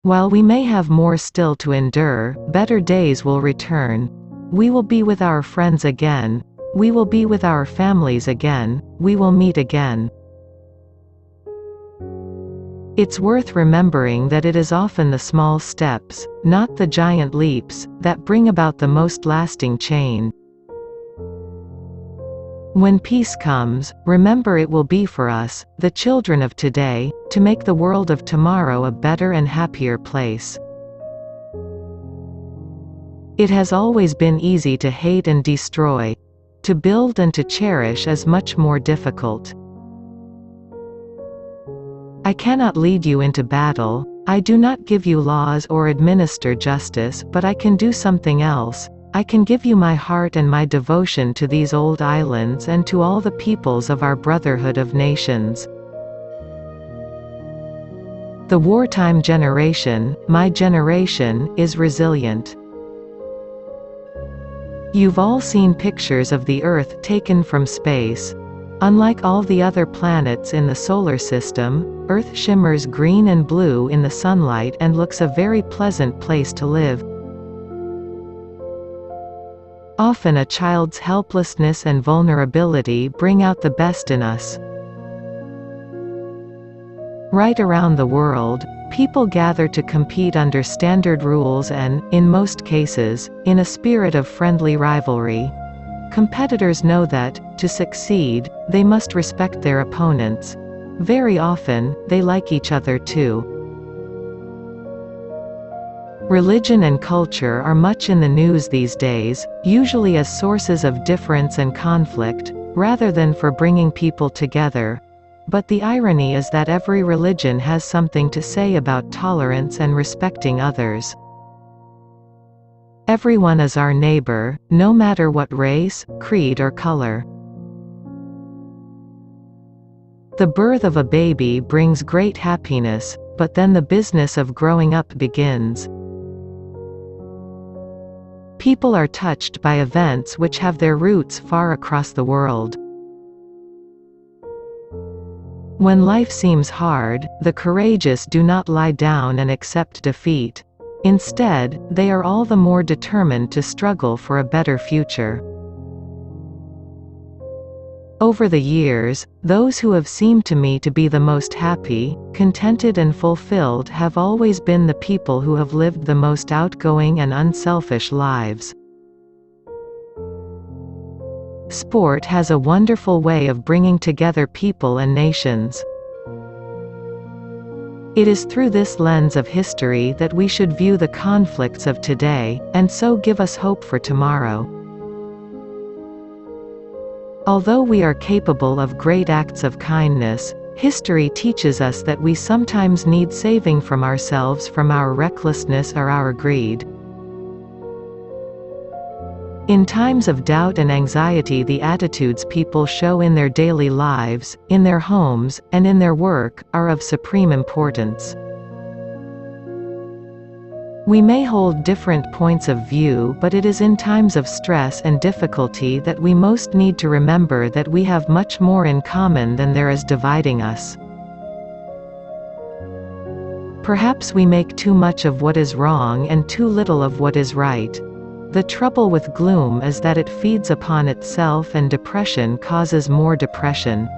While we may have more still to endure, better days will return. We will be with our friends again. We will be with our families again. We will meet again. It's worth remembering that it is often the small steps, not the giant leaps, that bring about the most lasting change. When peace comes, remember it will be for us, the children of today, to make the world of tomorrow a better and happier place. It has always been easy to hate and destroy. To build and to cherish is much more difficult. I cannot lead you into battle, I do not give you laws or administer justice, but I can do something else. I can give you my heart and my devotion to these old islands and to all the peoples of our brotherhood of nations. The wartime generation, my generation, is resilient. You've all seen pictures of the Earth taken from space. Unlike all the other planets in the solar system, Earth shimmers green and blue in the sunlight and looks a very pleasant place to live. Often a child's helplessness and vulnerability bring out the best in us. Right around the world, people gather to compete under standard rules and, in most cases, in a spirit of friendly rivalry. Competitors know that, to succeed, they must respect their opponents. Very often, they like each other too. Religion and culture are much in the news these days, usually as sources of difference and conflict, rather than for bringing people together. But the irony is that every religion has something to say about tolerance and respecting others. Everyone is our neighbor, no matter what race, creed or color. The birth of a baby brings great happiness, but then the business of growing up begins. People are touched by events which have their roots far across the world. When life seems hard, the courageous do not lie down and accept defeat. Instead, they are all the more determined to struggle for a better future. Over the years, those who have seemed to me to be the most happy, contented and fulfilled have always been the people who have lived the most outgoing and unselfish lives. Sport has a wonderful way of bringing together people and nations. It is through this lens of history that we should view the conflicts of today, and so give us hope for tomorrow. Although we are capable of great acts of kindness, history teaches us that we sometimes need saving from ourselves from our recklessness or our greed. In times of doubt and anxiety, the attitudes people show in their daily lives, in their homes, and in their work, are of supreme importance. We may hold different points of view, but it is in times of stress and difficulty that we most need to remember that we have much more in common than there is dividing us. Perhaps we make too much of what is wrong and too little of what is right. The trouble with gloom is that it feeds upon itself, and depression causes more depression.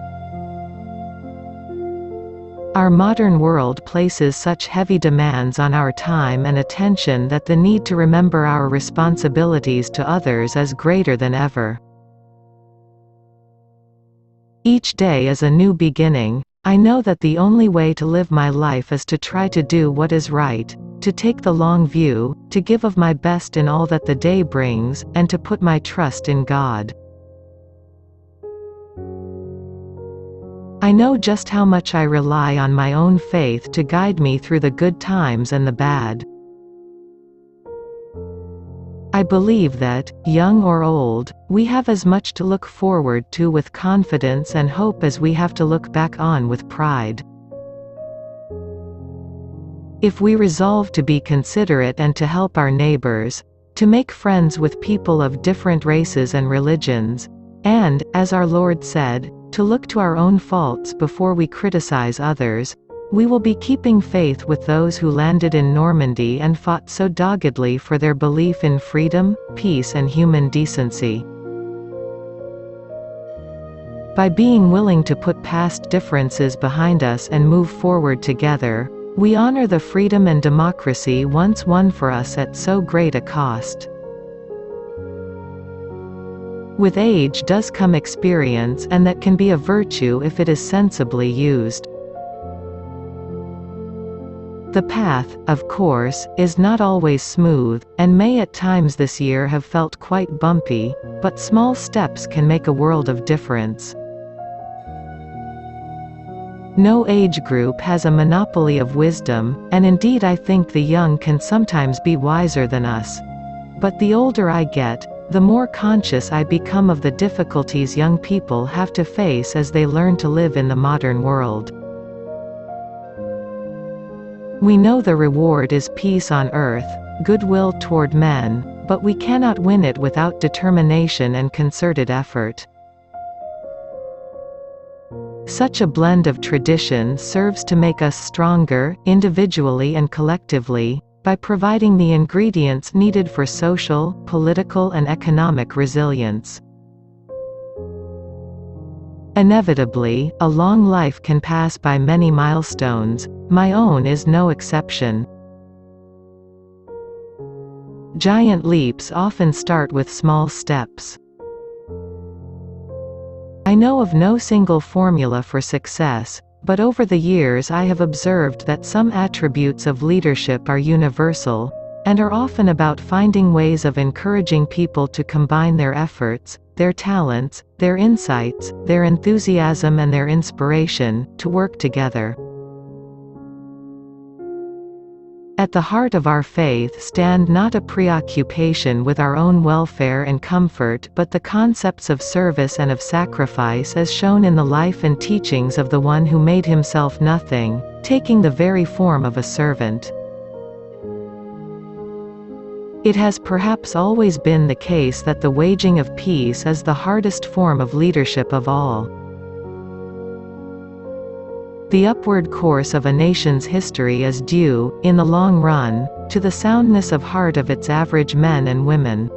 Our modern world places such heavy demands on our time and attention that the need to remember our responsibilities to others is greater than ever. Each day is a new beginning. I know that the only way to live my life is to try to do what is right, to take the long view, to give of my best in all that the day brings, and to put my trust in God. I know just how much I rely on my own faith to guide me through the good times and the bad. I believe that, young or old, we have as much to look forward to with confidence and hope as we have to look back on with pride. If we resolve to be considerate and to help our neighbors, to make friends with people of different races and religions, and, as our Lord said, to look to our own faults before we criticize others, We will be keeping faith with those who landed in Normandy and fought so doggedly for their belief in freedom, peace and human decency. By being willing to put past differences behind us and move forward together, we honor the freedom and democracy once won for us at so great a cost. With age does come experience, and that can be a virtue if it is sensibly used. The path, of course, is not always smooth, and may at times this year have felt quite bumpy, but small steps can make a world of difference. No age group has a monopoly of wisdom, and indeed I think the young can sometimes be wiser than us. But the older I get, the more conscious I become of the difficulties young people have to face as they learn to live in the modern world. We know the reward is peace on earth, goodwill toward men, but we cannot win it without determination and concerted effort. Such a blend of tradition serves to make us stronger, individually and collectively, by providing the ingredients needed for social, political and economic resilience. Inevitably, a long life can pass by many milestones. My own is no exception. Giant leaps often start with small steps. I know of no single formula for success, but over the years I have observed that some attributes of leadership are universal, and are often about finding ways of encouraging people to combine their efforts, their talents, their insights, their enthusiasm and their inspiration, to work together. At the heart of our faith stand not a preoccupation with our own welfare and comfort but the concepts of service and of sacrifice as shown in the life and teachings of the one who made himself nothing, taking the very form of a servant. It has perhaps always been the case that the waging of peace is the hardest form of leadership of all. The upward course of a nation's history is due, in the long run, to the soundness of heart of its average men and women.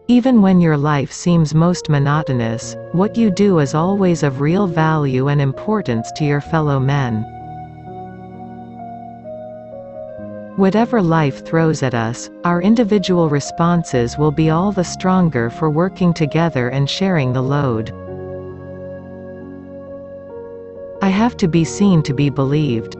Even when your life seems most monotonous, what you do is always of real value and importance to your fellow men. Whatever life throws at us, our individual responses will be all the stronger for working together and sharing the load. I have to be seen to be believed.